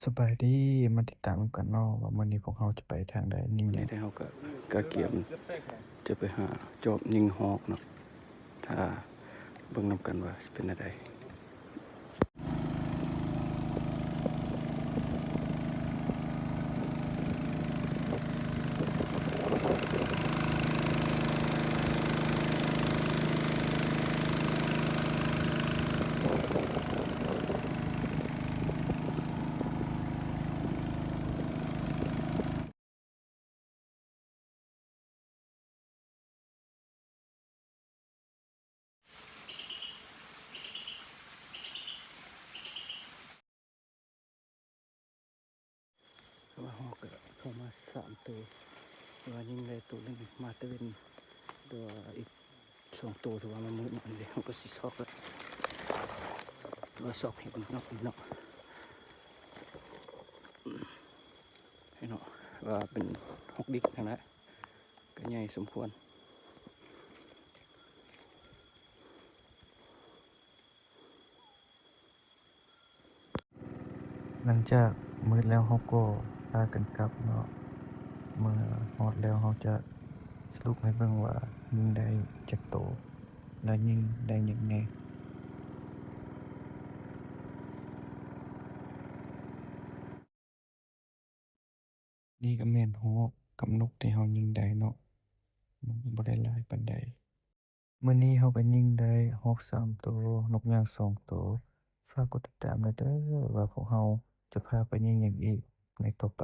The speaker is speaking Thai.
สบายดีมาติดตามกันเนาะว่ามื้อนี้พวกเราจะไปทางใดยิงวันหยังนี้ได้เขาก็เกียมจะไปหาจอบยิงฮอกเนาะถ้าเบิ่งนำกันว่าสิเป็นอะไรเพราะว่าฮอกก็เข้ามา3 ตัวว่ายิงได้ตัวหนึงมาตะเวนตัวอีก2 ตัวถือว่ามันมืดมันเลยเขาก็สิซอกแล้วว่าซอกเห็นเนาะเนาะให้เนาะว่าเป็นฮอกดิกทางนั้นก็ใหญ่สมควร หลังจากมื้อแล้วเราก็พากันกลับเนาะเมื่อฮอดแล้วเราจะสรุปให้เบิ่งว่ายิงได้จักโตและยิงได้หยังแหน่นี่ก็แม่นฮอกกับนกที่เรายิงได้เนาะมันบ่ได้หลายปานใดมื้อนี้เราก็ยิงได้ฮอก3ตัวนกยาง2ตัวฝากกดติดตามหน่อยเด้อว่าพวกเราจะพาไปยิงหยังอีกในต่อไป